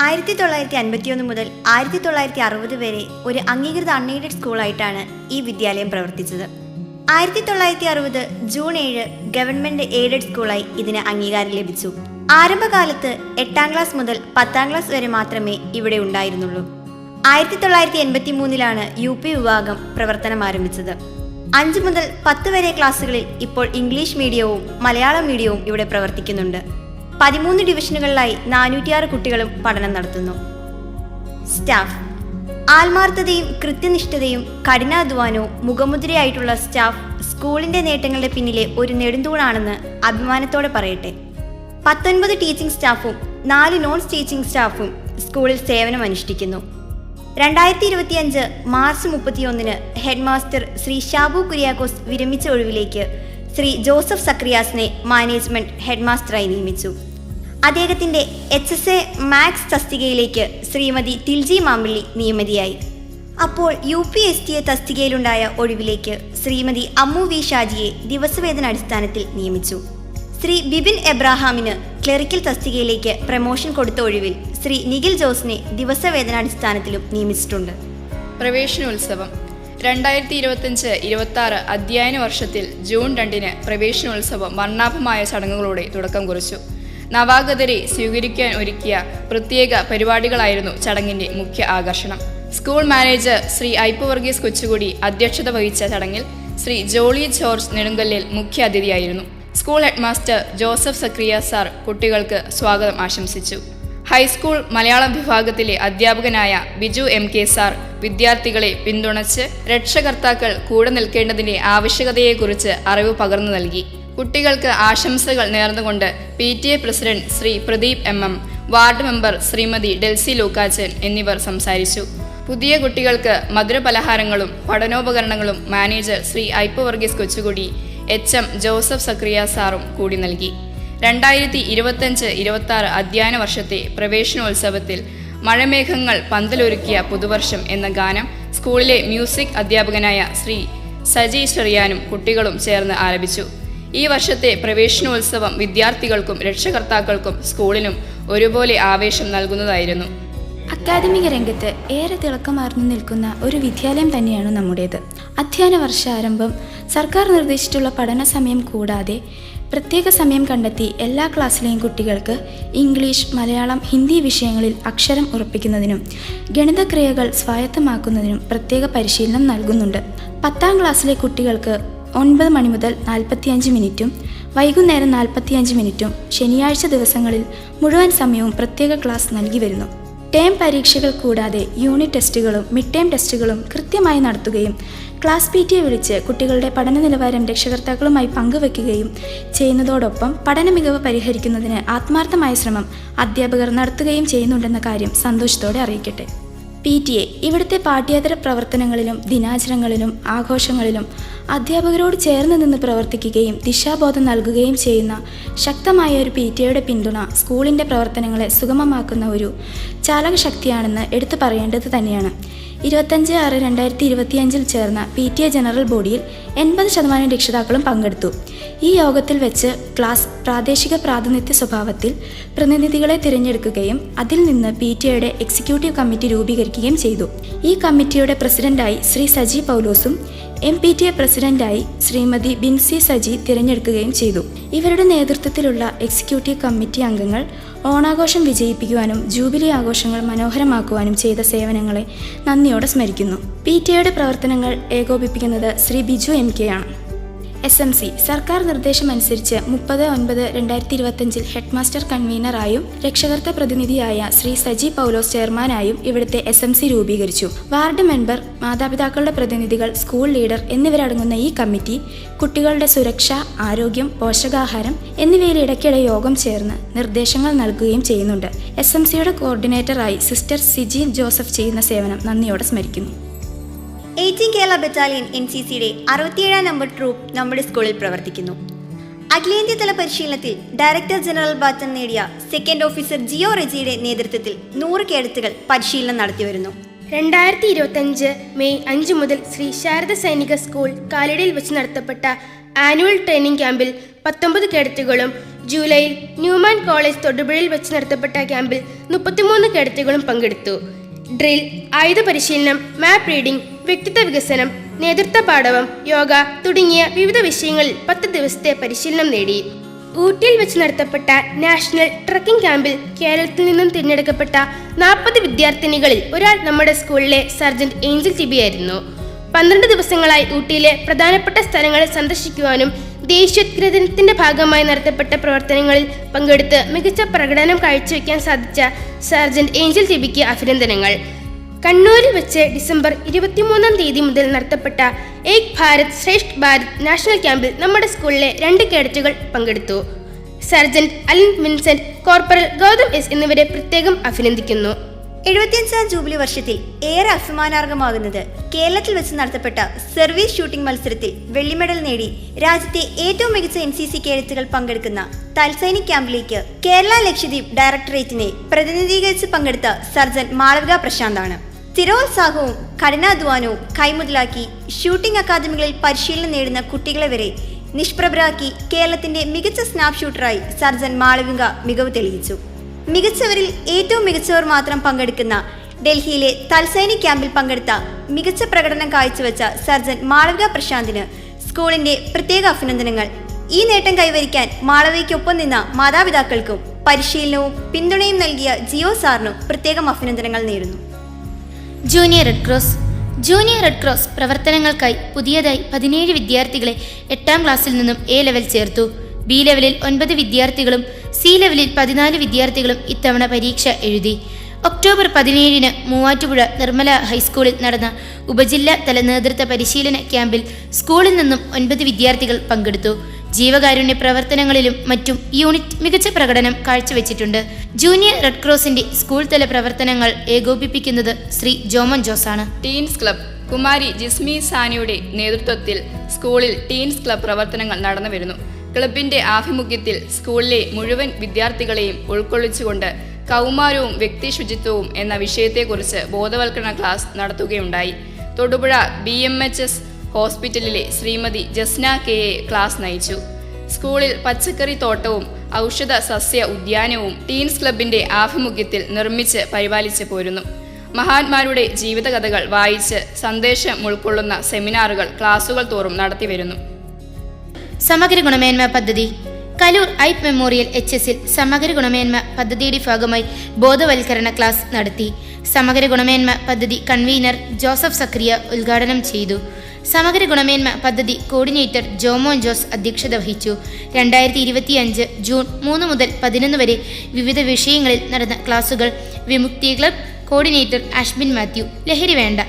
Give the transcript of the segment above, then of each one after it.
1951 മുതൽ 1960 വരെ ഒരു അംഗീകൃത അൺഎയ്ഡഡ് സ്കൂളായിട്ടാണ് ഈ വിദ്യാലയം പ്രവർത്തിച്ചത്. 1960 ജൂൺ 7 ഗവൺമെന്റ് എയ്ഡഡ് സ്കൂളായി ഇതിന് അംഗീകാരം ലഭിച്ചു. ആരംഭകാലത്ത് 8ാം ക്ലാസ് മുതൽ 10ാം ക്ലാസ് വരെ മാത്രമേ ഇവിടെ ഉണ്ടായിരുന്നുള്ളൂ. 1983 UP വിഭാഗം പ്രവർത്തനം ആരംഭിച്ചത്. 5 മുതൽ 10 വരെ ക്ലാസ്സുകളിൽ ഇപ്പോൾ ഇംഗ്ലീഷ് മീഡിയവും മലയാളം മീഡിയവും ഇവിടെ പ്രവർത്തിക്കുന്നുണ്ട്. 13 ഡിവിഷനുകളിലായി 406 കുട്ടികളും പഠനം നടത്തുന്നു. സ്റ്റാഫ് ആത്മാർത്ഥതയും കൃത്യനിഷ്ഠതയും കഠിനാധ്വാനവും മുഖമുദ്രയായിട്ടുള്ള സ്റ്റാഫ് സ്കൂളിന്റെ നേട്ടങ്ങളുടെ പിന്നിലെ ഒരു നെടുന്തൂണാണെന്ന് അഭിമാനത്തോടെ പറയട്ടെ. 19 ടീച്ചിങ് സ്റ്റാഫും 4 നോൺ ടീച്ചിങ് സ്റ്റാഫും സ്കൂളിൽ സേവനം അനുഷ്ഠിക്കുന്നു. 2025 March 31 head master Shri Shabu Kuriakose വിരമിച്ച ഒഴിവിലേക്ക് ശ്രീ ജോസഫ് സക്രിയാസിനെ മാനേജ്മെന്റ് ഹെഡ് മാസ്റ്ററായി നിയമിച്ചു. അദ്ദേഹത്തിന്റെ HSA മാത്സ് തസ്തികയിലേക്ക് ശ്രീമതി തിൽജി മാമ്പള്ളി നിയമിതയായി. അപ്പോൾ UPSTA തസ്തികയിലുണ്ടായ ഒഴിവിലേക്ക് ശ്രീമതി അമ്മു വി ഷാജിയെ ദിവസവേതന അടിസ്ഥാനത്തിൽ നിയമിച്ചു. ശ്രീ ബിബിൻ എബ്രാഹാമിന് ക്ലറിക്കൽ തസ്തികയിലേക്ക് പ്രമോഷൻ കൊടുത്ത ഒഴിവിൽ ശ്രീ നിഖിൽ ജോസിനെ ദിവസവേതനാടിസ്ഥാനത്തിലും നിയമിച്ചിട്ടുണ്ട്. പ്രവേശനോത്സവം 2025-26 അധ്യയന വർഷത്തിൽ ജൂൺ 2 പ്രവേശനോത്സവം വർണ്ണാഭമായ ചടങ്ങുകളോടെ തുടക്കം കുറിച്ചു. നവാഗതരെ സ്വീകരിക്കാൻ ഒരുക്കിയ പ്രത്യേക പരിപാടികളായിരുന്നു ചടങ്ങിന്റെ മുഖ്യ ആകർഷണം. സ്കൂൾ മാനേജർ ശ്രീ ഐപ്പ് വർഗീസ് കൊച്ചുകുടി അധ്യക്ഷത വഹിച്ച ചടങ്ങിൽ ശ്രീ ജോളി ജോർജ് നെടുങ്കല്ലിൽ മുഖ്യ അതിഥിയായിരുന്നു. സ്കൂൾ ഹെഡ് മാസ്റ്റർ ജോസഫ് സക്രിയ സാർ കുട്ടികൾക്ക് സ്വാഗതം ആശംസിച്ചു. ഹൈസ്കൂൾ മലയാളം വിഭാഗത്തിലെ അധ്യാപകനായ ബിജു MK സാർ വിദ്യാർത്ഥികളെ പിന്തുണച്ച് രക്ഷകർത്താക്കൾ കൂടെ നിൽക്കേണ്ടതിന്റെ ആവശ്യകതയെക്കുറിച്ച് അറിവ് പകർന്നു നൽകി. കുട്ടികൾക്ക് ആശംസകൾ നേർന്നുകൊണ്ട് PTA president Shri Pradeep MM, ward member Shrimati Delsy Lukachan എന്നിവർ സംസാരിച്ചു. പുതിയ കുട്ടികൾക്ക് മധുരപലഹാരങ്ങളും പഠനോപകരണങ്ങളും മാനേജർ ശ്രീ ഐപ്പ് വർഗീസ് കൊച്ചുകുടി HM ജോസഫ് സക്രിയ സാറും കൂടി നൽകി. 2025-26 അധ്യയന വർഷത്തെ പ്രവേശനോത്സവത്തിൽ മഴമേഘങ്ങൾ പന്തലൊരുക്കിയ പുതുവർഷം എന്ന ഗാനം സ്കൂളിലെ മ്യൂസിക് അധ്യാപകനായ ശ്രീ സജി ചെറിയാനും കുട്ടികളും ചേർന്ന് ആലപിച്ചു. ഈ വർഷത്തെ പ്രവേശനോത്സവം വിദ്യാർത്ഥികൾക്കും രക്ഷകർത്താക്കൾക്കും സ്കൂളിനും ഒരുപോലെ ആവേശം നൽകുന്നതായിരുന്നു. അക്കാദമിക രംഗത്ത് ഏറെ തിളക്കമാർന്നു നിൽക്കുന്ന ഒരു വിദ്യാലയം തന്നെയാണ് നമ്മുടേത്. അധ്യയന വർഷാരംഭം സർക്കാർ നിർദ്ദേശിച്ചിട്ടുള്ള പഠന സമയം കൂടാതെ പ്രത്യേക സമയം കണ്ടെത്തി എല്ലാ ക്ലാസ്സിലെയും കുട്ടികൾക്ക് ഇംഗ്ലീഷ്, മലയാളം, ഹിന്ദി വിഷയങ്ങളിൽ അക്ഷരം ഉറപ്പിക്കുന്നതിനും ഗണിതക്രിയകൾ സ്വായത്തമാക്കുന്നതിനും പ്രത്യേക പരിശീലനം നൽകുന്നുണ്ട്. 10ാം ക്ലാസ്സിലെ കുട്ടികൾക്ക് 9 മണി മുതൽ 45 മിനിറ്റും വൈകുന്നേരം 45 മിനിറ്റും ശനിയാഴ്ച ദിവസങ്ങളിൽ മുഴുവൻ സമയവും പ്രത്യേക ക്ലാസ് നൽകി വരുന്നു. ടേം പരീക്ഷകൾ കൂടാതെ യൂണിറ്റ് ടെസ്റ്റുകളും മിഡ് ടേം ടെസ്റ്റുകളും കൃത്യമായി നടത്തുകയും ക്ലാസ് PTA വിളിച്ച് കുട്ടികളുടെ പഠന നിലവാരം രക്ഷകർത്താക്കളുമായി പങ്കുവയ്ക്കുകയും ചെയ്യുന്നതോടൊപ്പം പഠന മികവ് പരിഹരിക്കുന്നതിന് ആത്മാർത്ഥമായ ശ്രമം അധ്യാപകർ നടത്തുകയും ചെയ്യുന്നുണ്ടെന്ന കാര്യം സന്തോഷത്തോടെ അറിയിക്കട്ടെ. PTA ഇവിടുത്തെ പാഠ്യേതര പ്രവർത്തനങ്ങളിലും ദിനാചരണങ്ങളിലും ആഘോഷങ്ങളിലും അധ്യാപകരോട് ചേർന്ന് നിന്ന് പ്രവർത്തിക്കുകയും ദിശാബോധം നൽകുകയും ചെയ്യുന്ന ശക്തമായ ഒരു PTAയുടെ പിന്തുണ സ്കൂളിൻ്റെ പ്രവർത്തനങ്ങളെ സുഗമമാക്കുന്ന ഒരു ചാലകശക്തിയാണെന്ന് എടുത്തു പറയേണ്ടത് തന്നെയാണ്. 25/6/2025 ചേർന്ന PTA ജനറൽ ബോഡിയിൽ 80% രക്ഷിതാക്കളും പങ്കെടുത്തു. ഈ യോഗത്തിൽ വെച്ച് ക്ലാസ് പ്രാദേശിക പ്രാതിനിധ്യ സ്വഭാവത്തിൽ പ്രതിനിധികളെ തിരഞ്ഞെടുക്കുകയും അതിൽ നിന്ന് PTAയുടെ എക്സിക്യൂട്ടീവ് കമ്മിറ്റി രൂപീകരിക്കുകയും ചെയ്തു. ഈ കമ്മിറ്റിയുടെ പ്രസിഡന്റായി ശ്രീ സജി പൗലോസും MPTA പ്രസിഡന്റായി ശ്രീമതി ബിൻസി സജി തിരഞ്ഞെടുക്കുകയും ചെയ്തു. ഇവരുടെ നേതൃത്വത്തിലുള്ള എക്സിക്യൂട്ടീവ് കമ്മിറ്റി അംഗങ്ങൾ ഓണാഘോഷം വിജയിപ്പിക്കുവാനും ജൂബിലി ആഘോഷങ്ങൾ മനോഹരമാക്കുവാനും ചെയ്ത സേവനങ്ങളെ നന്ദിയോടെ സ്മരിക്കുന്നു. PTAയുടെ പ്രവർത്തനങ്ങൾ ഏകോപിപ്പിക്കുന്നത് ശ്രീ ബിജു MK ആണ്. SMC സർക്കാർ നിർദ്ദേശമനുസരിച്ച് 30/9/2025 ഹെഡ് മാസ്റ്റർ കൺവീനറായും രക്ഷകർത്ത പ്രതിനിധിയായ ശ്രീ സജി പൗലോസ് ചെയർമാനായും ഇവിടുത്തെ SMC രൂപീകരിച്ചു. വാർഡ് മെമ്പർ, മാതാപിതാക്കളുടെ പ്രതിനിധികൾ, സ്കൂൾ ലീഡർ എന്നിവരടങ്ങുന്ന ഈ കമ്മിറ്റി കുട്ടികളുടെ സുരക്ഷ, ആരോഗ്യം, പോഷകാഹാരം എന്നിവയിൽ ഇടയ്ക്കിടെ യോഗം ചേർന്ന് നിർദ്ദേശങ്ങൾ നൽകുകയും ചെയ്യുന്നുണ്ട്. SMCയുടെ കോർഡിനേറ്ററായി സിസ്റ്റർ സിജി ജോസഫ് ചെയ്യുന്ന സേവനം നന്ദിയോടെ സ്മരിക്കുന്നു. 18 കേരള ബറ്റാലിയൻ NCCയുടെ 67ാം നമ്പർ ട്രൂപ്പ് നമ്മുടെ സ്കൂളിൽ പ്രവർത്തിക്കുന്നു. അഖിലേന്ത്യാതല പരിശീലനത്തിൽ ഡയറക്ടർ ജനറൽ ബാറ്റൺ നേടിയ സെക്കൻഡ് ഓഫീസർ ജിയോ റെജിയുടെ നേതൃത്വത്തിൽ 100 കേഡറ്റുകൾ പരിശീലനം നടത്തിവരുന്നു. 2025 മെയ് 5 മുതൽ ശ്രീ ശാരദ സൈനിക സ്കൂൾ കാലടിയിൽ വെച്ച് നടത്തപ്പെട്ട ആനുവൽ ട്രെയിനിംഗ് ക്യാമ്പിൽ 19 കേഡറ്റുകളും ജൂലൈയിൽ ന്യൂമാൻ കോളേജ് തൊടുപുഴയിൽ വെച്ച് നടത്തപ്പെട്ട ക്യാമ്പിൽ 33 കേഡറ്റുകളും പങ്കെടുത്തു. ഡ്രിൽ, ആയുധ പരിശീലനം, മാപ്പ് റീഡിംഗ്, വ്യക്തിത്വ വികസനം, നേതൃത്വ പാഠവം, യോഗ തുടങ്ങിയ വിവിധ വിഷയങ്ങളിൽ 10 ദിവസത്തെ പരിശീലനം നേടി. ഊട്ടിയിൽ വെച്ച് നടത്തപ്പെട്ട നാഷണൽ ട്രക്കിംഗ് ക്യാമ്പിൽ കേരളത്തിൽ നിന്നും തിരഞ്ഞെടുക്കപ്പെട്ട 40 വിദ്യാർത്ഥിനികളിൽ ഒരാൾ നമ്മുടെ സ്കൂളിലെ സർജന്റ് ഏഞ്ചൽ ടിബിയായിരുന്നു. 12 ദിവസങ്ങളായി ഊട്ടിയിലെ പ്രധാനപ്പെട്ട സ്ഥലങ്ങൾ സന്ദർശിക്കുവാനും ദേശീയോദ്ഗ്രഥനത്തിന്റെ ഭാഗമായി നടത്തപ്പെട്ട പ്രവർത്തനങ്ങളിൽ പങ്കെടുത്ത് മികച്ച പ്രകടനം കാഴ്ചവെക്കാൻ സാധിച്ച സർജന്റ് ഏഞ്ചൽ ടിബിക്ക് അഭിനന്ദനങ്ങൾ. കണ്ണൂരിൽ വെച്ച് ഡിസംബർ 23-ാം തീയതി മുതൽ നടത്തപ്പെട്ട ഏക് ഭാരത് ശ്രേഷ്ഠ് ഭാരത് നാഷണൽ ക്യാമ്പിൽ നമ്മുടെ സ്കൂളിലെ 2 കേഡറ്റുകൾ പങ്കെടുത്തു. Sergeant Alin Vincent, corporal Gautham S എന്നിവരെ പ്രത്യേകം അഭിനന്ദിക്കുന്നു. 75ാം ജൂബിലി വർഷത്തിൽ ഏറെ അഭിമാനാർഹമാകുന്നത് കേരളത്തിൽ വെച്ച് നടത്തപ്പെട്ട സർവീസ് ഷൂട്ടിംഗ് മത്സരത്തിൽ വെള്ളി മെഡൽ നേടി രാജ്യത്തെ ഏറ്റവും മികച്ച NCC കേഡറ്റുകൾ പങ്കെടുക്കുന്ന തൽസൈനിക് ക്യാമ്പിലേക്ക് കേരള ലക്ഷദ്വീപ് ഡയറക്ടറേറ്റിനെ പ്രതിനിധീകരിച്ച് പങ്കെടുത്ത സർജന്റ് മാളവിക പ്രശാന്താണ്. സ്ഥിരോത്സാഹവും കഠിനാധ്വാനവും കൈമുതലാക്കി ഷൂട്ടിംഗ് അക്കാദമികളിൽ പരിശീലനം നേടുന്ന കുട്ടികളെ വരെ നിഷ്പ്രഭരാക്കി കേരളത്തിന്റെ മികച്ച സ്നാപ്പ് ഷൂട്ടറായി സർജന്റ് മാളവിക മികവ് തെളിയിച്ചു. മികച്ചവരിൽ ഏറ്റവും മികച്ചവർ മാത്രം പങ്കെടുക്കുന്ന ഡൽഹിയിലെ തൽസൈനിക് ക്യാമ്പിൽ പങ്കെടുത്ത മികച്ച പ്രകടനം കാഴ്ചവെച്ച സർജന്റ് മാളവിക പ്രശാന്തിന് സ്കൂളിന്റെ പ്രത്യേക അഭിനന്ദനങ്ങൾ. ഈ നേട്ടം കൈവരിക്കാൻ മാളവികയ്ക്കൊപ്പം നിന്ന മാതാപിതാക്കൾക്കും പരിശീലനവും പിന്തുണയും നൽകിയ ജിയോ സാറിനും പ്രത്യേകം അഭിനന്ദനങ്ങൾ നേരുന്നു. ജൂനിയർ റെഡ് ക്രോസ് പ്രവർത്തനങ്ങൾക്കായി പുതിയതായി 17 വിദ്യാർത്ഥികളെ 8ാം ക്ലാസ്സിൽ നിന്നും A ലെവൽ ചേർത്തു. B ലെവലിൽ 9 വിദ്യാർത്ഥികളും C ലെവലിൽ 14 വിദ്യാർത്ഥികളും ഇത്തവണ പരീക്ഷ എഴുതി. ഒക്ടോബർ 17-ന് മൂവാറ്റുപുഴ നിർമ്മല ഹൈസ്കൂളിൽ നടന്ന ഉപജില്ലാ തല നേതൃത്വ പരിശീലന ക്യാമ്പിൽ സ്കൂളിൽ നിന്നും 9 വിദ്യാർത്ഥികൾ പങ്കെടുത്തു. ജീവകാരുണ്യ പ്രവർത്തനങ്ങളിലും മറ്റും യൂണിറ്റ് മികച്ച പ്രകടനം കാഴ്ചവെച്ചിട്ടുണ്ട്. ജൂനിയർ റെഡ് ക്രോസിന്റെ സ്കൂൾ തല പ്രവർത്തനങ്ങൾ ഏകോപിപ്പിക്കുന്നത് ശ്രീ ജോമൻ ജോസാണ്. ടീൻസ് ക്ലബ് കുമാരി ജിസ്മി സാനിയുടെ നേതൃത്വത്തിൽ സ്കൂളിൽ ടീൻസ് ക്ലബ് പ്രവർത്തനങ്ങൾ നടന്നു വരുന്നു. ക്ലബിന്റെ ആഭിമുഖ്യത്തിൽ സ്കൂളിലെ മുഴുവൻ വിദ്യാർത്ഥികളെയും ഉൾക്കൊള്ളിച്ചുകൊണ്ട് കൗമാരവും വ്യക്തി ശുചിത്വവും എന്ന വിഷയത്തെക്കുറിച്ച് ബോധവൽക്കരണ ക്ലാസ് നടത്തുകയുണ്ടായി. തൊടുപുഴ BMHS ഹോസ്പിറ്റലിലെ ശ്രീമതി ജസ്ന KA ക്ലാസ് നയിച്ചു. സ്കൂളിൽ പച്ചക്കറി തോട്ടവും ഔഷധ സസ്യ ഉദ്യാനവും ടീൻസ് ക്ലബിന്റെ ആഭിമുഖ്യത്തിൽ നിർമ്മിച്ച് പരിപാലിച്ച് പോരുന്നു. മഹാന്മാരുടെ ജീവിതകഥകൾ വായിച്ച് സന്ദേശം ഉൾക്കൊള്ളുന്ന സെമിനാറുകൾ ക്ലാസുകൾ തോറും നടത്തിവരുന്നു. സമഗ്ര ഗുണമേന്മ പദ്ധതി കലൂർ ഐപ്പ് മെമ്മോറിയൽ HS-ൽ സമഗ്ര ഗുണമേന്മ പദ്ധതിയുടെ ഭാഗമായി ബോധവൽക്കരണ ക്ലാസ് നടത്തി. സമഗ്ര ഗുണമേന്മ പദ്ധതി കൺവീനർ ജോസഫ് സക്രിയ ഉദ്ഘാടനം ചെയ്തു. സമഗ്ര ഗുണമേന്മ പദ്ധതി കോർഡിനേറ്റർ ജോമോൻ ജോസ് അധ്യക്ഷത വഹിച്ചു. 2025 ജൂൺ 3 മുതൽ 11 വരെ വിവിധ വിഷയങ്ങളിൽ നടന്ന ക്ലാസുകൾ വിമുക്തി ക്ലബ് കോർഡിനേറ്റർ അശ്ബിൻ മാത്യു, ലഹരി വേണ്ട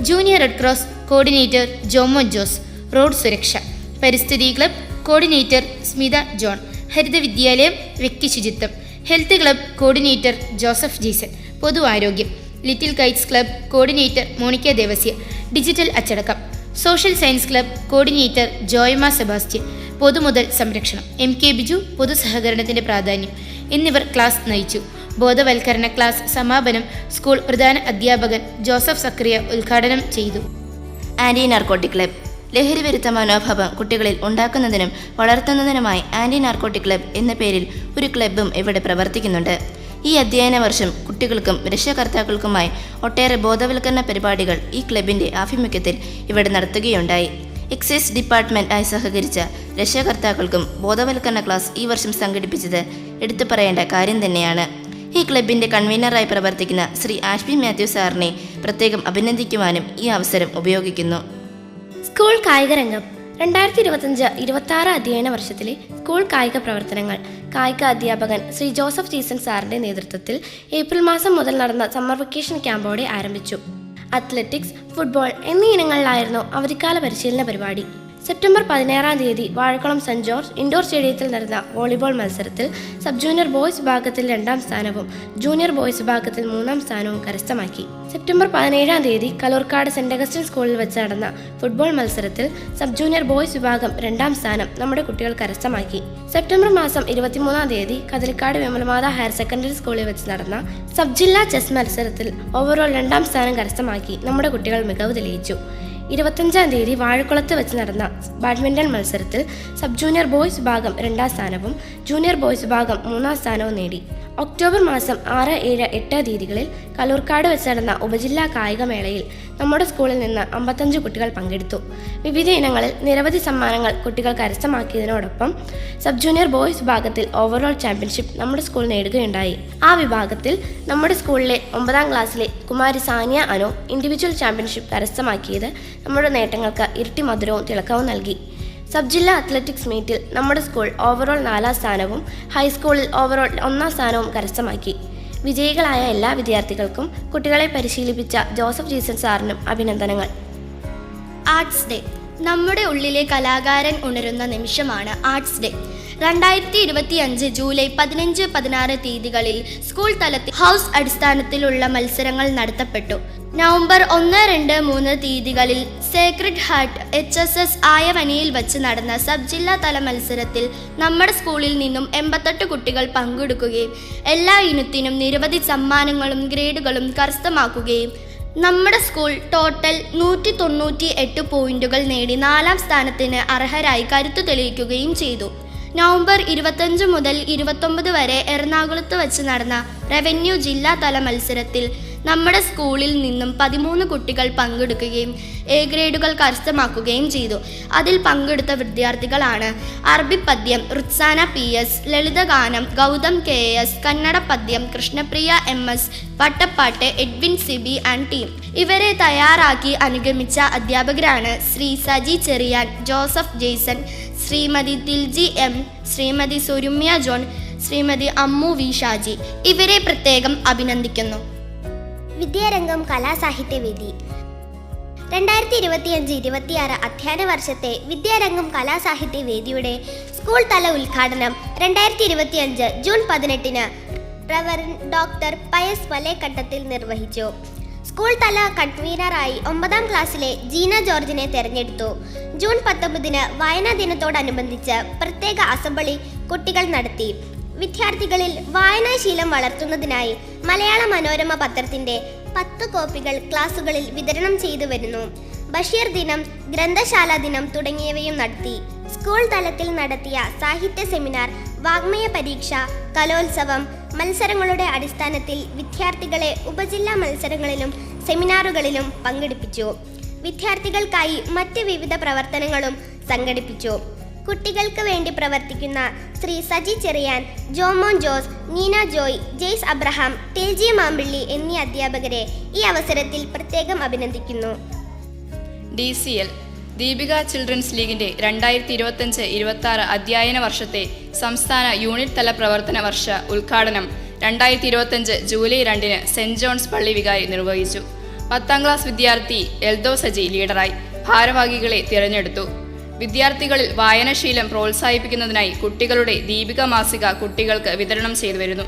junior Red Cross coordinator Jomon Jose, road സുരക്ഷ പരിസ്ഥിതി ക്ലബ് കോർഡിനേറ്റർ സ്മിത ജോൺ, ഹരിത വിദ്യാലയം വ്യക്തി ശുചിത്വം, health club coordinator Joseph Jeesan, പൊതു ആരോഗ്യം, Little Kites club coordinator Monica Devasya, digital അച്ചടക്കം, social science club coordinator Joyma Sebastian, പൊതുമുതൽ സംരക്ഷണം, MK ബിജു, പൊതു സഹകരണത്തിന്റെ പ്രാധാന്യം എന്നിവർ ക്ലാസ് നയിച്ചു. ബോധവൽക്കരണ ക്ലാസ് സമാപനം സ്കൂൾ പ്രധാന അധ്യാപകൻ ജോസഫ് സക്രിയ ഉദ്ഘാടനം ചെയ്തു. ആന്റി നാർക്കോട്ടിക് ക്ലബ് ലഹരി വിരുദ്ധ മനോഭാവം കുട്ടികളിൽ ഉണ്ടാക്കുന്നതിനും വളർത്തുന്നതിനുമായി ആന്റി നാർക്കോട്ടിക് ക്ലബ് എന്ന പേരിൽ ഒരു ക്ലബ്ബും ഇവിടെ പ്രവർത്തിക്കുന്നുണ്ട്. ഈ അധ്യയന വർഷം കുട്ടികൾക്കും രക്ഷകർത്താക്കൾക്കുമായി ഒട്ടേറെ ബോധവൽക്കരണ പരിപാടികൾ ഈ ക്ലബിന്റെ ആഭിമുഖ്യത്തിൽ ഇവിടെ നടത്തുകയുണ്ടായി. എക്സൈസ് ഡിപ്പാർട്ട്മെന്റായി സഹകരിച്ച രക്ഷകർത്താക്കൾക്കും ബോധവൽക്കരണ ക്ലാസ് ഈ വർഷം സംഘടിപ്പിച്ചത് എടുത്തു പറയേണ്ട കാര്യം തന്നെയാണ്. ഈ ക്ലബിന്റെ കൺവീനറായി പ്രവർത്തിക്കുന്ന ശ്രീ ആഷ്ബി മാത്യു സാറിനെ പ്രത്യേകം അഭിനന്ദിക്കുവാനും ഈ അവസരം ഉപയോഗിക്കുന്നു. സ്കൂൾ കായികരംഗം 2025-26 അധ്യയന വർഷത്തിലെ സ്കൂൾ കായിക പ്രവർത്തനങ്ങൾ കായിക അധ്യാപകൻ ശ്രീ ജോസഫ് ജീസൻ സാറിന്റെ നേതൃത്വത്തിൽ ഏപ്രിൽ മാസം മുതൽ നടന്ന സമ്മർ വെക്കേഷൻ ക്യാമ്പോടെ ആരംഭിച്ചു. അത്ലറ്റിക്സ്, ഫുട്ബോൾ എന്നീ ഇനങ്ങളിലായിരുന്നു അവധിക്കാല പരിശീലന പരിപാടി. സെപ്റ്റംബർ 16-ാം തീയതി വാഴക്കുളം സെന്റ് ജോർജ് ഇൻഡോർ സ്റ്റേഡിയത്തിൽ നടന്ന വോളിബോൾ മത്സരത്തിൽ സബ് ജൂനിയർ ബോയ്സ് വിഭാഗത്തിൽ 2ാം സ്ഥാനവും ജൂനിയർ ബോയ്സ് വിഭാഗത്തിൽ 3ാം സ്ഥാനവും കരസ്ഥമാക്കി. സെപ്റ്റംബർ 17-ാം തീയതി കലൂർക്കാട് സെന്റ് അഗസ്റ്റിൻ സ്കൂളിൽ വെച്ച് നടന്ന ഫുട്ബോൾ മത്സരത്തിൽ സബ് ജൂനിയർ ബോയ്സ് വിഭാഗം 2ാം സ്ഥാനം നമ്മുടെ കുട്ടികൾ കരസ്ഥമാക്കി. സെപ്റ്റംബർ മാസം 23-ാം തീയതി കതിരിക്കാട് വിമലമാത ഹയർ സെക്കൻഡറി സ്കൂളിൽ വെച്ച് നടന്ന സബ് ജില്ലാ ചെസ് മത്സരത്തിൽ ഓവറോൾ 2ാം സ്ഥാനം കരസ്ഥമാക്കി നമ്മുടെ കുട്ടികൾ മികവ് തെളിയിച്ചു. 25-ാം തീയതി വാഴക്കുളത്ത് വെച്ച് നടന്ന ബാഡ്മിൻ്റൺ മത്സരത്തിൽ സബ് ജൂനിയർ ബോയ്സ് വിഭാഗം 2ാം സ്ഥാനവും ജൂനിയർ ബോയ്സ് വിഭാഗം 3ാം സ്ഥാനവും നേടി. ഒക്ടോബർ മാസം 6, 7, 8 തീയതികളിൽ കലൂർക്കാട് വെച്ച് നടന്ന ഉപജില്ലാ കായികമേളയിൽ നമ്മുടെ സ്കൂളിൽ നിന്ന് 55 കുട്ടികൾ പങ്കെടുത്തു. വിവിധ ഇനങ്ങളിൽ നിരവധി സമ്മാനങ്ങൾ കുട്ടികൾ കരസ്ഥമാക്കിയതിനോടൊപ്പം സബ് ജൂനിയർ ബോയ്സ് വിഭാഗത്തിൽ ഓവറോൾ ചാമ്പ്യൻഷിപ്പ് നമ്മുടെ സ്കൂൾ നേടുകയുണ്ടായി. ആ വിഭാഗത്തിൽ നമ്മുടെ സ്കൂളിലെ 9ാം ക്ലാസ്സിലെ കുമാരി സാനിയ അനു ഇൻഡിവിജ്വൽ ചാമ്പ്യൻഷിപ്പ് കരസ്ഥമാക്കിയത് നമ്മുടെ നേട്ടങ്ങൾക്ക് ഇരട്ടി മധുരവും തിളക്കവും നൽകി. സബ് ജില്ലാ അത്ലറ്റിക്സ് മീറ്റിൽ നമ്മുടെ സ്കൂൾ ഓവറോൾ 4ാം സ്ഥാനവും ഹൈസ്കൂളിൽ ഓവറോൾ 1ാം സ്ഥാനവും കരസ്ഥമാക്കി. വിജയികളായ എല്ലാ വിദ്യാർത്ഥികൾക്കും കുട്ടികളെ പരിശീലിപ്പിച്ച ജോസഫ് ജീസൺ സാറിനും അഭിനന്ദനങ്ങൾ. ആർട്സ് ഡേ നമ്മുടെ ഉള്ളിലെ കലാകാരൻ ഉണരുന്ന നിമിഷമാണ് ആർട്സ് ഡേ. 2025 ജൂലൈ 15, 16 തീയതികളിൽ സ്കൂൾ തലത്തിൽ ഹൗസ് അടിസ്ഥാനത്തിലുള്ള മത്സരങ്ങൾ നടത്തപ്പെട്ടു. നവംബർ 1, 2, 3 തീയതികളിൽ സേക്രഡ് ഹാർട്ട് HSS ആയവനിയിൽ വച്ച് നടന്ന സബ് ജില്ലാ തല മത്സരത്തിൽ നമ്മുടെ സ്കൂളിൽ നിന്നും 88 കുട്ടികൾ പങ്കെടുക്കുകയും എല്ലാ ഇനത്തിനും നിരവധി സമ്മാനങ്ങളും ഗ്രേഡുകളും കരസ്ഥമാക്കുകയും നമ്മുടെ സ്കൂൾ ടോട്ടൽ 198 പോയിന്റുകൾ നേടി 4ാം സ്ഥാനത്തിന് അർഹരായി കരുത്തു തെളിയിക്കുകയും ചെയ്തു. നവംബർ 25 മുതൽ 29 വരെ എറണാകുളത്ത് വെച്ച് നടന്ന റവന്യൂ ജില്ലാ തല മത്സരത്തിൽ നമ്മുടെ സ്കൂളിൽ നിന്നും 13 കുട്ടികൾ പങ്കെടുക്കുകയും എ ഗ്രേഡുകൾ കരസ്ഥമാക്കുകയും ചെയ്തു. അതിൽ പങ്കെടുത്ത വിദ്യാർത്ഥികളാണ് അറബി പദ്യം റുത്സാന PS, ലളിതഗാനം ഗൗതം KS, കന്നഡ പദ്യം കൃഷ്ണപ്രിയ MS, വട്ടപ്പാട്ട് എഡ്വിൻ സിബി ആൻഡ് ടീം. ഇവരെ തയ്യാറാക്കി അനുഗമിച്ച അധ്യാപകരാണ് ശ്രീ സജി ചെറിയാൻ, ജോസഫ് ജെയ്സൺ, ശ്രീമതി ദിൽജി M, ശ്രീമതി സുരുമ്യ ജോൺ, ശ്രീമതി അമ്മു V ഷാജി. ഇവരെ പ്രത്യേകം അഭിനന്ദിക്കുന്നു. വിദ്യാരംഗം കലാസാഹിത്യവേദി 2025-26 അധ്യയന വർഷത്തെ വിദ്യാരംഗം കലാസാഹിത്യവേദിയുടെ സ്കൂൾ തല ഉദ്ഘാടനം 2025 ജൂൺ 18 റവറൻഡ് ഡോക്ടർ പയസ് വലേക്കട്ടത്തിൽ നിർവഹിച്ചു. സ്കൂൾ തല കൺവീനറായി 9ാം ക്ലാസ്സിലെ ജീന ജോർജിനെ തെരഞ്ഞെടുത്തു. ജൂൺ 19 വായനാ ദിനത്തോടനുബന്ധിച്ച് പ്രത്യേക അസംബ്ലി കുട്ടികൾ നടത്തി. വിദ്യാർത്ഥികളിൽ വായനാശീലം വളർത്തുന്നതിനായി മലയാള മനോരമ പത്രത്തിന്റെ 10 കോപ്പികൾ ക്ലാസുകളിൽ വിതരണം ചെയ്തു വരുന്നു. ബഷീർ ദിനം, ഗ്രന്ഥശാല ദിനം തുടങ്ങിയവയും നടത്തി. സ്കൂൾ തലത്തിൽ നടത്തിയ സാഹിത്യ സെമിനാർ, വാഗ്മയ പരീക്ഷ, കലോത്സവം, മത്സരങ്ങളുടെ അടിസ്ഥാനത്തിൽ വിദ്യാർത്ഥികളെ ഉപജില്ലാ മത്സരങ്ങളിലും സെമിനാറുകളിലും പങ്കെടുപ്പിച്ചു. വിദ്യാർത്ഥികൾക്കായി മറ്റ് വിവിധ പ്രവർത്തനങ്ങളും സംഘടിപ്പിച്ചു. കുട്ടികൾക്ക് വേണ്ടി പ്രവർത്തിക്കുന്ന ശ്രീ സജി ചെറിയാൻ, ജോമോൻ ജോസ്, നീന ജോയ്, ജെയ്സ് അബ്രഹാം, ടെൽജി മാമ്പിള്ളി എന്നീ അധ്യാപകരെ ഈ അവസരത്തിൽ പ്രത്യേകം അഭിനന്ദിക്കുന്നു. DCL ദീപിക ചിൽഡ്രൻസ് ലീഗിന്റെ 2025-26 അധ്യയന വർഷത്തെ സംസ്ഥാന യൂണിറ്റ് തല പ്രവർത്തന വർഷ ഉദ്ഘാടനം 2025 ജൂലൈ 2 സെന്റ് ജോൺസ് പള്ളി വികാരി നിർവഹിച്ചു. 10ാം ക്ലാസ് വിദ്യാർത്ഥി എൽദോ സജി ലീഡറായി. ഭാരവാഹികളെ തിരഞ്ഞെടുത്തു. വിദ്യാർത്ഥികളിൽ വായനാശീലം പ്രോത്സാഹിപ്പിക്കുന്നതിനായി കുട്ടികളുടെ ദീപിക മാസിക കുട്ടികൾക്ക് വിതരണം ചെയ്തു വരുന്നു.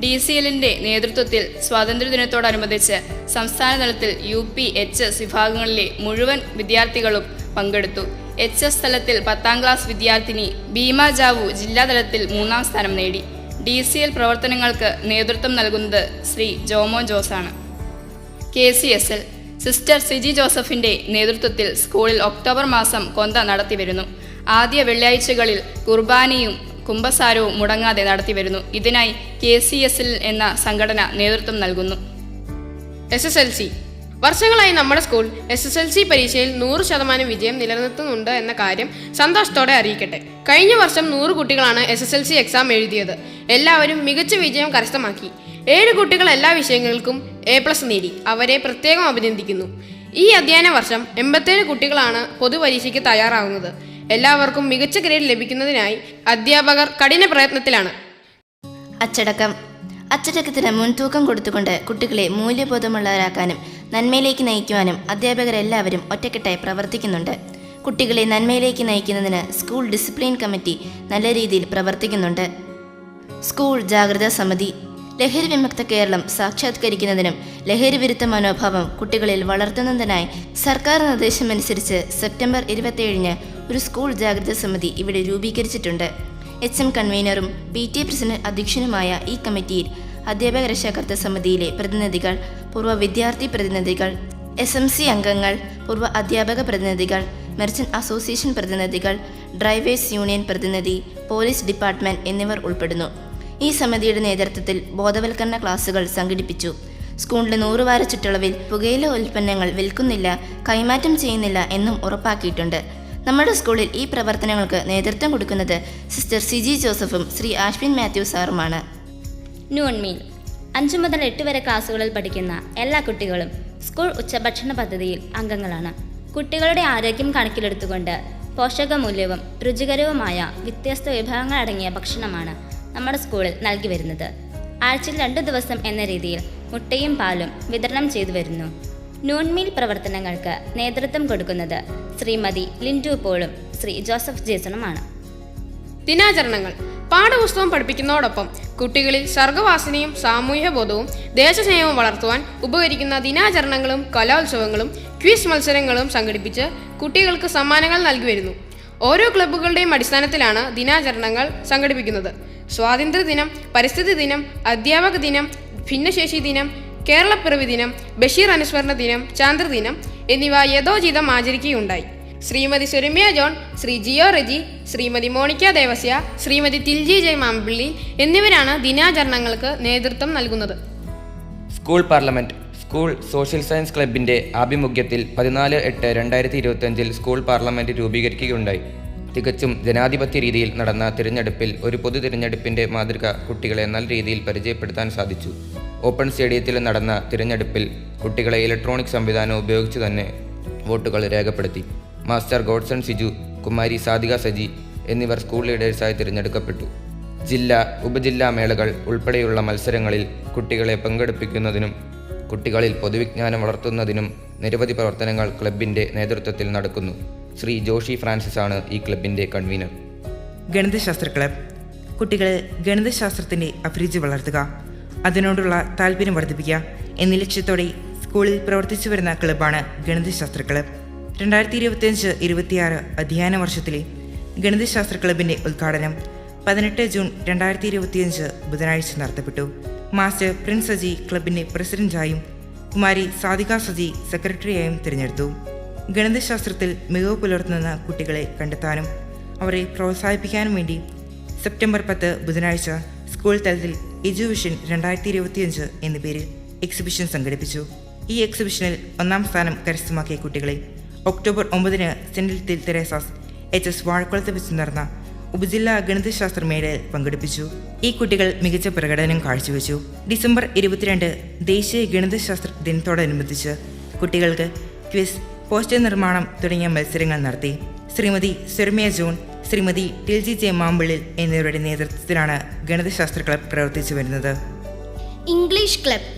DCLന്റെ നേതൃത്വത്തിൽ സ്വാതന്ത്ര്യദിനത്തോടനുബന്ധിച്ച് സംസ്ഥാന തലത്തിൽ UP HS വിഭാഗങ്ങളിലെ മുഴുവൻ വിദ്യാർത്ഥികളും പങ്കെടുത്തു. HS തലത്തിൽ 10ാം ക്ലാസ് വിദ്യാർത്ഥിനി ഭീമ ജാവു ജില്ലാതലത്തിൽ 3ാം സ്ഥാനം നേടി. DCL പ്രവർത്തനങ്ങൾക്ക് നേതൃത്വം നൽകുന്നത് ശ്രീ ജോമോൻ ജോസാണ്. KCSL സിസ്റ്റർ സിജി ജോസഫിന്റെ നേതൃത്വത്തിൽ സ്കൂളിൽ ഒക്ടോബർ മാസം കൊന്ത നടത്തിവരുന്നു. ആദ്യ വെള്ളിയാഴ്ചകളിൽ കുർബാനയും കുംഭസാരവും മുടങ്ങാതെ നടത്തിവരുന്നു. ഇതിനായി KCSL എന്ന സംഘടന നേതൃത്വം നൽകുന്നു. SSLC വർഷങ്ങളായി നമ്മുടെ സ്കൂൾ SSLC പരീക്ഷയിൽ 100% വിജയം നിലനിർത്തുന്നുണ്ട് എന്ന കാര്യം സന്തോഷത്തോടെ അറിയിക്കട്ടെ. കഴിഞ്ഞ വർഷം 100 കുട്ടികളാണ് SSLC എക്സാം എഴുതിയത്. എല്ലാവരും മികച്ച വിജയം കരസ്ഥമാക്കി. 7 കുട്ടികൾ എല്ലാ വിഷയങ്ങൾക്കും A+ നേടി. അവരെ പ്രത്യേകം അഭിനന്ദിക്കുന്നു. ഈ അധ്യയന വർഷം 87 കുട്ടികളാണ് പൊതുപരീക്ഷയ്ക്ക് തയ്യാറാവുന്നത്. എല്ലാവർക്കും മികച്ച ഗ്രേഡ് ലഭിക്കുന്നതിനായി അധ്യാപകർ കഠിന പ്രയത്നത്തിലാണ്. അച്ചടക്കത്തിന് മുൻതൂക്കം കൊടുത്തുകൊണ്ട് കുട്ടികളെ മൂല്യബോധമുള്ളവരാക്കാനും നന്മയിലേക്ക് നയിക്കുവാനും അധ്യാപകരെല്ലാവരും ഒറ്റക്കെട്ടായി പ്രവർത്തിക്കുന്നുണ്ട്. കുട്ടികളെ നന്മയിലേക്ക് നയിക്കുന്നതിന് സ്കൂൾ ഡിസിപ്ലിൻ കമ്മിറ്റി നല്ല രീതിയിൽ പ്രവർത്തിക്കുന്നുണ്ട്. സ്കൂൾ ജാഗ്രതാ സമിതി ലഹരി വിമുക്ത കേരളം സാക്ഷാത്കരിക്കുന്നതിനും ലഹരി വിരുദ്ധ മനോഭാവം കുട്ടികളിൽ വളർത്തുന്നതിനായി സർക്കാർ നിർദ്ദേശമനുസരിച്ച് സെപ്റ്റംബർ 27 ഒരു സ്കൂൾ ജാഗ്രതാ സമിതി ഇവിടെ രൂപീകരിച്ചിട്ടുണ്ട്. HM കൺവീനറും PTA പ്രസിഡന്റ് അധ്യക്ഷനുമായ ഈ കമ്മിറ്റിയിൽ അധ്യാപക രക്ഷാകർതൃ സമിതിയിലെ പ്രതിനിധികൾ, പൂർവ്വ വിദ്യാർത്ഥി പ്രതിനിധികൾ, SMC അംഗങ്ങൾ, പൂർവ്വ അധ്യാപക പ്രതിനിധികൾ, മെർച്ചന്റ് അസോസിയേഷൻ പ്രതിനിധികൾ, ഡ്രൈവേഴ്സ് യൂണിയൻ പ്രതിനിധി, പോലീസ് ഡിപ്പാർട്ട്മെന്റ് എന്നിവർ ഉൾപ്പെടുന്നു. ഈ സമിതിയുടെ നേതൃത്വത്തിൽ ബോധവൽക്കരണ ക്ലാസുകൾ സംഘടിപ്പിച്ചു. സ്കൂളിലെ 100 വാര ചുറ്റളവിൽ പുകയില ഉൽപ്പന്നങ്ങൾ വിൽക്കുന്നില്ല, കൈമാറ്റം ചെയ്യുന്നില്ല എന്നും ഉറപ്പാക്കിയിട്ടുണ്ട്. നമ്മുടെ സ്കൂളിൽ ഈ പ്രവർത്തനങ്ങൾക്ക് നേതൃത്വം കൊടുക്കുന്നത് സിസ്റ്റർ സിജി ജോസഫും ശ്രീ ആശ്വിൻ മാത്യു സാറുമാണ്. നൂൺ മീൽ 5 മുതൽ 8 വരെ ക്ലാസ്സുകളിൽ പഠിക്കുന്ന എല്ലാ കുട്ടികളും സ്കൂൾ ഉച്ചഭക്ഷണ പദ്ധതിയിൽ അംഗങ്ങളാണ്. കുട്ടികളുടെ ആരോഗ്യം കണക്കിലെടുത്തുകൊണ്ട് പോഷകമൂല്യവും രുചികരവുമായ വ്യത്യസ്ത വിഭവങ്ങൾ അടങ്ങിയ ഭക്ഷണമാണ് നമ്മുടെ സ്കൂളിൽ നൽകി വരുന്നത്. ആഴ്ചയിൽ 2 ദിവസം എന്ന രീതിയിൽ മുട്ടയും പാലും വിതരണം ചെയ്തു വരുന്നു. നൂൺ മീൽ പ്രവർത്തനങ്ങൾക്ക് നേതൃത്വം കൊടുക്കുന്നത് ശ്രീമതി ലിൻഡു പോളും ശ്രീ ജോസഫ് ജേസണുമാണ്. ദിനാചരണങ്ങൾ പാഠപുസ്തകം പഠിപ്പിക്കുന്നതോടൊപ്പം കുട്ടികളിൽ സർഗവാസനയും സാമൂഹ്യ ബോധവും ദേശസ്നേഹവും വളർത്തുവാൻ ഉപകരിക്കുന്ന ദിനാചരണങ്ങളും കലോത്സവങ്ങളും ക്വിസ് മത്സരങ്ങളും സംഘടിപ്പിച്ച് കുട്ടികൾക്ക് സമ്മാനങ്ങൾ നൽകി വരുന്നു. ഓരോ ക്ലബ്ബുകളുടെയും അടിസ്ഥാനത്തിലാണ് ദിനാചരണങ്ങൾ സംഘടിപ്പിക്കുന്നത്. സ്വാതന്ത്ര്യദിനം, പരിസ്ഥിതി ദിനം, അധ്യാപക ദിനം, ഭിന്നശേഷി ദിനം, കേരളപ്പിറവി ദിനം, ബഷീർ അനുസ്മരണ ദിനം, ചാന്ദ്രദിനം എന്നിവ യഥോചിതം ആചരിക്കുകയുണ്ടായി. ശ്രീമതി സുരമ്യ ജോൺ, ശ്രീ ജിയോ റെജി, ശ്രീമതി മോണിക്ക ദേവസ്യ, ശ്രീമതി തിൽജി ജയ് മാമ്പള്ളി എന്നിവരാണ് ദിനാചരണങ്ങൾക്ക് നേതൃത്വം നൽകുന്നത്. School parliament school social science ക്ലബിന്റെ ആഭിമുഖ്യത്തിൽ 14/8/2025 സ്കൂൾ പാർലമെന്റ് രൂപീകരിക്കുകയുണ്ടായി. തികച്ചും ജനാധിപത്യ രീതിയിൽ നടന്ന തിരഞ്ഞെടുപ്പിൽ ഒരു പൊതു തിരഞ്ഞെടുപ്പിന്റെ മാതൃക കുട്ടികളെ നല്ല രീതിയിൽ പരിചയപ്പെടുത്താൻ സാധിച്ചു. ഓപ്പൺ സ്റ്റേഡിയത്തിൽ നടന്ന തിരഞ്ഞെടുപ്പിൽ കുട്ടികളെ ഇലക്ട്രോണിക് സംവിധാനം ഉപയോഗിച്ച് തന്നെ വോട്ടുകൾ രേഖപ്പെടുത്തി. മാസ്റ്റർ ഗോഡ്സൺ സിജു, കുമാരി സാദിക സജി എന്നിവർ സ്കൂൾ ലീഡേഴ്സായി തിരഞ്ഞെടുക്കപ്പെട്ടു. ജില്ലാ ഉപജില്ലാ മേളകൾ ഉൾപ്പെടെയുള്ള മത്സരങ്ങളിൽ കുട്ടികളെ പങ്കെടുപ്പിക്കുന്നതിനും കുട്ടികളിൽ പൊതുവിജ്ഞാനം വളർത്തുന്നതിനും നിരവധി പ്രവർത്തനങ്ങൾ ക്ലബിൻ്റെ നേതൃത്വത്തിൽ നടക്കുന്നു. ശ്രീ ജോഷി ഫ്രാൻസിസ് ആണ് ഈ ക്ലബിൻ്റെ കൺവീനർ. ഗണിതശാസ്ത്ര ക്ലബ് കുട്ടികളിൽ ഗണിതശാസ്ത്രത്തിൻ്റെ അഭിരുചി വളർത്തുക, അതിനോടുള്ള താല്പര്യം വർദ്ധിപ്പിക്കുക എന്നീ ലക്ഷ്യത്തോടെ സ്കൂളിൽ പ്രവർത്തിച്ചു വരുന്ന ക്ലബ്ബാണ് ഗണിതശാസ്ത്ര ക്ലബ്. 2025-26 അധ്യയന വർഷത്തിലെ ഗണിതശാസ്ത്ര ക്ലബിൻ്റെ ഉദ്ഘാടനം 18 ജൂൺ 2025 ബുധനാഴ്ച നടത്തപ്പെട്ടു. മാസ്റ്റർ പ്രിൻസ് സജി ക്ലബിൻ്റെ പ്രസിഡന്റായും കുമാരി സാദിക സജി സെക്രട്ടറിയായും തിരഞ്ഞെടുത്തു. ഗണിതശാസ്ത്രത്തിൽ മികവ് പുലർത്തുന്ന കുട്ടികളെ കണ്ടെത്താനും അവരെ പ്രോത്സാഹിപ്പിക്കാനും വേണ്ടി സെപ്റ്റംബർ 10 ബുധനാഴ്ച സ്കൂൾ തലത്തിൽ എഡ്യൂവിഷൻ 2025 എന്ന പേരിൽ എക്സിബിഷൻ സംഘടിപ്പിച്ചു. ഈ എക്സിബിഷനിൽ 1ാം സ്ഥാനം കരസ്ഥമാക്കിയ കുട്ടികളെ ഒക്ടോബർ 9 സെന്റ് തെരേസാസ് HS വാഴക്കുളത്ത് വെച്ച് നടന്ന ഉപജില്ലാ ഗണിതശാസ്ത്ര മേളയിൽ പങ്കെടുപ്പിച്ചു. ഈ കുട്ടികൾ മികച്ച പ്രകടനം കാഴ്ചവെച്ചു. ഡിസംബർ 22 ദേശീയ ഗണിതശാസ്ത്ര ദിനത്തോടനുബന്ധിച്ച് കുട്ടികൾക്ക് ക്വിസ്, പോസ്റ്റർ നിർമ്മാണം തുടങ്ങിയ മത്സരങ്ങൾ നടത്തി. ശ്രീമതി സുരമ്യ ജോൺ, ശ്രീമതി ടിൽജി ജെ മാമ്പള്ളിൽ എന്നിവരുടെ നേതൃത്വത്തിലാണ് ഗണിതശാസ്ത്ര ക്ലബ് പ്രവർത്തിച്ചു വരുന്നത്. ഇംഗ്ലീഷ് ക്ലബ്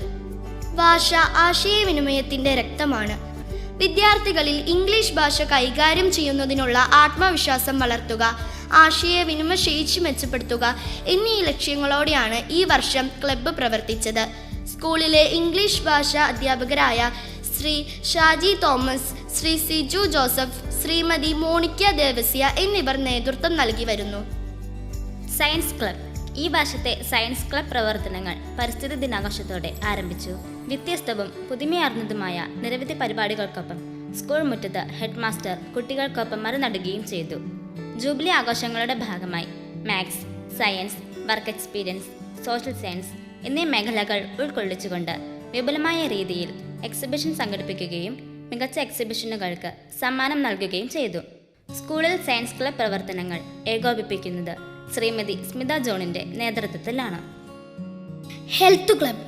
ഭാഷ ആശയവിനിമയത്തിന്റെ രക്തമാണ്. വിദ്യാർത്ഥികളിൽ ഇംഗ്ലീഷ് ഭാഷ കൈകാര്യം ചെയ്യുന്നതിനുള്ള ആത്മവിശ്വാസം വളർത്തുക, ആശയവിനിമയ ശേഷി മെച്ചപ്പെടുത്തുക എന്നീ ലക്ഷ്യങ്ങളോടെയാണ് ഈ വർഷം ക്ലബ്ബ് പ്രവർത്തിച്ചത്. സ്കൂളിലെ ഇംഗ്ലീഷ് ഭാഷ അധ്യാപകരായ ശ്രീ ഷാജി തോമസ്, ശ്രീ സിജു ജോസഫ്, ശ്രീമതി മോണിക്ക ദേവസ്യ എന്നിവർ നേതൃത്വം നൽകി വരുന്നു. സയൻസ് ക്ലബ് ഈ വർഷത്തെ സയൻസ് ക്ലബ് പ്രവർത്തനങ്ങൾ പരിസ്ഥിതി ദിനാഘോഷത്തോടെ ആരംഭിച്ചു. വ്യത്യസ്തവും പുതുമയാർന്നതുമായ നിരവധി പരിപാടികൾക്കൊപ്പം സ്കൂൾ മുറ്റത്ത് ഹെഡ് മാസ്റ്റർ കുട്ടികൾക്കൊപ്പം മറുനടുകയും ചെയ്തു. ജൂബിലി ആഘോഷങ്ങളുടെ ഭാഗമായി maths, science, work experience, social science എന്നീ മേഖലകൾ ഉൾക്കൊള്ളിച്ചുകൊണ്ട് വിപുലമായ രീതിയിൽ എക്സിബിഷൻ സംഘടിപ്പിക്കുകയും മികച്ച എക്സിബിഷനുകൾക്ക് സമ്മാനം നൽകുകയും ചെയ്തു. സ്കൂളിൽ സയൻസ് ക്ലബ് പ്രവർത്തനങ്ങൾ ഏകോപിപ്പിക്കുന്നത് ശ്രീമതി സ്മിത ജോണിന്റെ നേതൃത്വത്തിലാണ്. ഹെൽത്ത് ക്ലബ്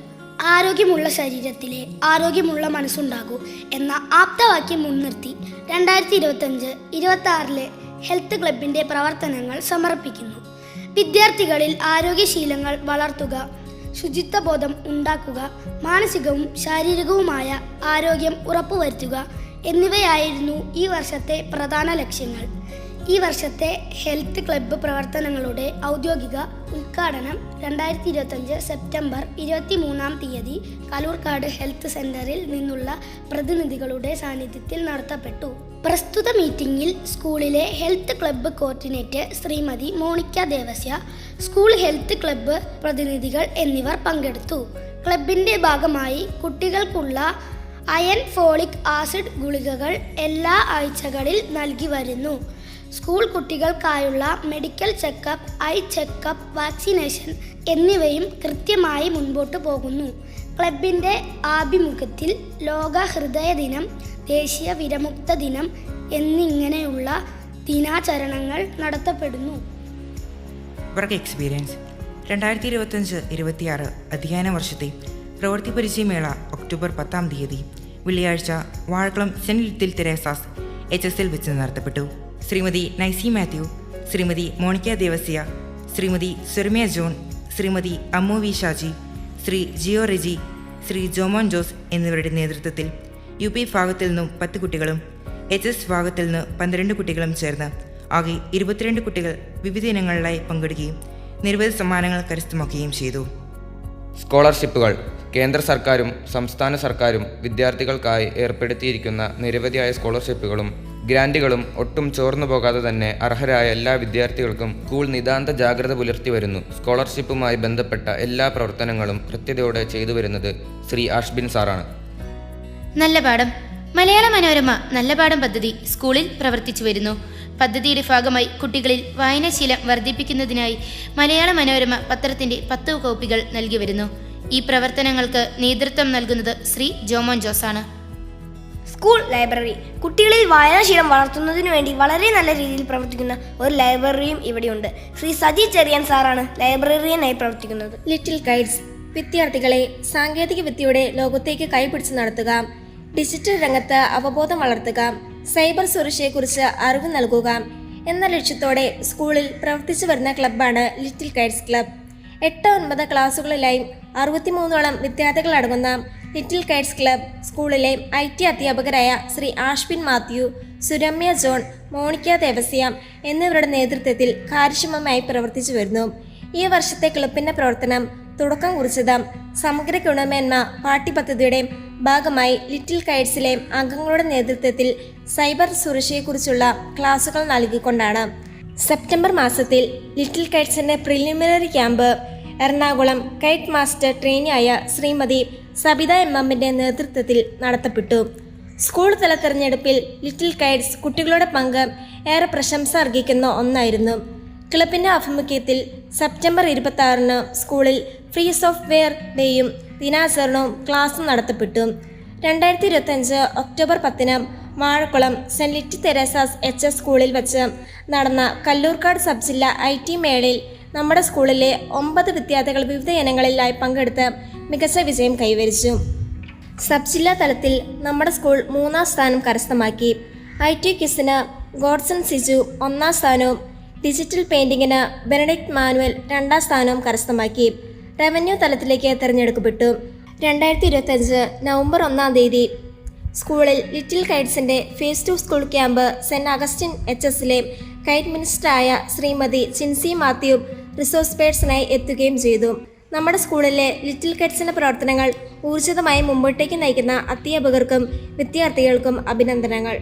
ആരോഗ്യമുള്ള ശരീരത്തിലെ ആരോഗ്യമുള്ള മനസ്സുണ്ടാകൂ എന്ന ആപ്തവാക്യം മുൻനിർത്തി 2025-26 ഹെൽത്ത് ക്ലബിൻ്റെ പ്രവർത്തനങ്ങൾ സമർപ്പിക്കുന്നു. വിദ്യാർത്ഥികളിൽ ആരോഗ്യശീലങ്ങൾ വളർത്തുക, ശുചിത്വബോധം ഉണ്ടാക്കുക, മാനസികവും ശാരീരികവുമായ ആരോഗ്യം ഉറപ്പുവരുത്തുക എന്നിവയായിരുന്നു ഈ വർഷത്തെ പ്രധാന ലക്ഷ്യങ്ങൾ. ഈ വർഷത്തെ ഹെൽത്ത് ക്ലബ്ബ് പ്രവർത്തനങ്ങളുടെ ഔദ്യോഗിക ഉദ്ഘാടനം 2025 സെപ്റ്റംബർ 23 കലൂർക്കാട് ഹെൽത്ത് സെന്ററിൽ നിന്നുള്ള പ്രതിനിധികളുടെ സാന്നിധ്യത്തിൽ നടത്തപ്പെട്ടു. പ്രസ്തുത മീറ്റിംഗിൽ സ്കൂളിലെ health club coordinator Shrimati Monica Devasya, school health club പ്രതിനിധികൾ എന്നിവർ പങ്കെടുത്തു. ക്ലബിൻ്റെ ഭാഗമായി കുട്ടികൾക്കുള്ള അയൺ ഫോളിക് ആസിഡ് ഗുളികകൾ എല്ലാ ആഴ്ചകളിൽ നൽകി വരുന്നു. സ്കൂൾ കുട്ടികൾക്കായുള്ള medical checkup, eye checkup, vaccination എന്നിവയും കൃത്യമായി മുൻപോട്ട് പോകുന്നു. ക്ലബിൻ്റെ ആഭിമുഖ്യത്തിൽ ലോക ഹൃദയ ദിനം, ദേശീയ വിരമുക്ത ദിനം എന്നിങ്ങനെയുള്ള ദിനാചരണങ്ങൾ നടത്തപ്പെടുന്നു. വർക്ക് എക്സ്പീരിയൻസ് 2025-26 അധ്യയന വർഷത്തെ പ്രവൃത്തി പരിചയമേള ഒക്ടോബർ 10 വെള്ളിയാഴ്ച Vazhakkulam saint little Theresa's HSL വെച്ച് നടത്തപ്പെട്ടു. ശ്രീമതി നൈസി മാത്യു, ശ്രീമതി മോണിക്ക ദേവസ്യ, ശ്രീമതി സുരമ്യ ജോൺ, ശ്രീമതി അമ്മു വി ഷാജി, ശ്രീ ജിയോ റെജി, ശ്രീ ജോമോൻ ജോസ് എന്നിവരുടെ നേതൃത്വത്തിൽ UP ഭാഗത്തിൽ നിന്നും 10 കുട്ടികളും HS ഭാഗത്തിൽ നിന്ന് 12 കുട്ടികളും ചേർന്ന് ആകെ 22 കുട്ടികൾ വിവിധ ഇനങ്ങളിലായി പങ്കെടുക്കുകയും നിരവധി സമ്മാനങ്ങൾ കരസ്ഥമാക്കുകയും ചെയ്തു. സ്കോളർഷിപ്പുകൾ. കേന്ദ്ര സർക്കാരും സംസ്ഥാന സർക്കാരും വിദ്യാർത്ഥികൾക്കായി ഏർപ്പെടുത്തിയിരിക്കുന്ന നിരവധിയായ സ്കോളർഷിപ്പുകളും ഗ്രാൻറ്റുകളും ഒട്ടും ചോർന്നു പോകാതെ തന്നെ അർഹരായ എല്ലാ വിദ്യാർത്ഥികൾക്കും സ്കൂൾ നിതാന്ത ജാഗ്രത പുലർത്തി വരുന്നു. സ്കോളർഷിപ്പുമായി ബന്ധപ്പെട്ട എല്ലാ പ്രവർത്തനങ്ങളും കൃത്യതയോടെ ചെയ്തു വരുന്നത് ശ്രീ ആഷ്ബിൻ സാറാണ്. നല്ല പാഠം. മലയാള മനോരമ നല്ല പാഠം പദ്ധതി സ്കൂളിൽ പ്രവർത്തിച്ചു വരുന്നു. പദ്ധതിയുടെ ഭാഗമായി കുട്ടികളിൽ വായനാശീലം വർദ്ധിപ്പിക്കുന്നതിനായി മലയാള മനോരമ പത്രത്തിന്റെ 10 കോപ്പികൾ നൽകി വരുന്നു. ഈ പ്രവർത്തനങ്ങൾക്ക് നേതൃത്വം നൽകുന്നത് ശ്രീ ജോമോൻ ജോസാണ്. സ്കൂൾ ലൈബ്രറി കുട്ടികളിൽ വായനാശീലം വളർത്തുന്നതിനു വേണ്ടി വളരെ നല്ല രീതിയിൽ പ്രവർത്തിക്കുന്ന ഒരു ലൈബ്രറിയും ഇവിടെയുണ്ട്. ശ്രീ സജി ചെറിയൻ സാറാണ് ലൈബ്രറിയനായി പ്രവർത്തിക്കുന്നത്. ലിറ്റിൽ ഗൈഡ്സ് വിദ്യാർത്ഥികളെ സാങ്കേതിക വിദ്യയുടെ ലോകത്തേക്ക് കൈപിടിച്ച് നടത്തുക, ഡിജിറ്റൽ രംഗത്ത് അവബോധം വളർത്തുക, സൈബർ സുരക്ഷയെക്കുറിച്ച് അറിവ് നൽകുക എന്ന ലക്ഷ്യത്തോടെ സ്കൂളിൽ പ്രവർത്തിച്ചു വരുന്ന ക്ലബ്ബാണ് ലിറ്റിൽ ഗൈഡ്സ് ക്ലബ്. 8-9 ക്ലാസ്സുകളിലായി 63ഓളം വിദ്യാർത്ഥികൾ അടങ്ങുന്ന ലിറ്റിൽ ഗൈഡ്സ് ക്ലബ് സ്കൂളിലെ IT അധ്യാപകരായ ശ്രീ ആഷ്ബിൻ മാത്യു, സുരമ്യ ജോൺ, മോണിക്ക ദേവസ്യ എന്നിവരുടെ നേതൃത്വത്തിൽ കാര്യക്ഷമമായി പ്രവർത്തിച്ചു വരുന്നു. ഈ വർഷത്തെ ക്ലബിന്റെ പ്രവർത്തനം തുടക്കം കുറിച്ചത് സമഗ്ര ഗുണമേന്മ പാഠ്യപദ്ധതിയുടെ ഭാഗമായി ലിറ്റിൽ ഗൈഡ്സിലെ അംഗങ്ങളുടെ നേതൃത്വത്തിൽ സൈബർ സുരക്ഷയെക്കുറിച്ചുള്ള ക്ലാസുകൾ നൽകിക്കൊണ്ടാണ്. സെപ്റ്റംബർ മാസത്തിൽ ലിറ്റിൽ ഗൈഡ്സിന്റെ preliminary camp Ernakulam kite master ട്രെയിനിയായ ശ്രീമതി സബിത MM-ന്റെ നേതൃത്വത്തിൽ നടത്തപ്പെട്ടു. സ്കൂൾ തല തെരഞ്ഞെടുപ്പിൽ ലിറ്റിൽ ഗൈഡ്സ് കുട്ടികളുടെ പങ്ക് ഏറെ പ്രശംസ അർഹിക്കുന്ന ഒന്നായിരുന്നു. ക്ലബിന്റെ ആഭിമുഖ്യത്തിൽ സെപ്റ്റംബർ 26 സ്കൂളിൽ ഫ്രീ സോഫ്റ്റ്വെയർ ഡേയും ദിനാചരണവും ക്ലാസും നടത്തപ്പെട്ടു. 2025 October 10 Vazhakulam saint little Teresa's HS സ്കൂളിൽ വെച്ച് നടന്ന കല്ലൂർക്കാട് സബ് ജില്ലാ IT മേളയിൽ നമ്മുടെ സ്കൂളിലെ 9 വിദ്യാർത്ഥികൾ വിവിധ ഇനങ്ങളിലായി പങ്കെടുത്ത് മികച്ച വിജയം കൈവരിച്ചു. സബ് ജില്ലാ തലത്തിൽ നമ്മുടെ സ്കൂൾ 3ാം സ്ഥാനം കരസ്ഥമാക്കി. IT ക്വിസിന് ഗോഡ്സൺ സിജു 1ാം സ്ഥാനവും ഡിജിറ്റൽ പെയിന്റിങ്ങിന് ബെനഡിക്ട് മാനുവൽ 2ാം സ്ഥാനവും കരസ്ഥമാക്കി. റവന്യൂ തലത്തിലേക്ക് തിരഞ്ഞെടുക്കപ്പെട്ടു. 2025 നവംബർ 1 സ്കൂളിൽ ലിറ്റിൽ ഗൈഡ്സിന്റെ phase 2 school camp saint Augustine HSലെ ഗൈഡ് മിനിസ്റ്ററായ ശ്രീമതി ചിൻസി മാത്യു റിസോഴ്സ് പേഴ്സണായി എത്തുകയും ചെയ്തു. നമ്മുടെ സ്കൂളിലെ ലിറ്റിൽ ഗൈഡ്സിന്റെ പ്രവർത്തനങ്ങൾ ഊർജിതമായി മുമ്പോട്ടേക്ക് നയിക്കുന്ന അധ്യാപകർക്കും വിദ്യാർത്ഥികൾക്കും അഭിനന്ദനങ്ങൾ.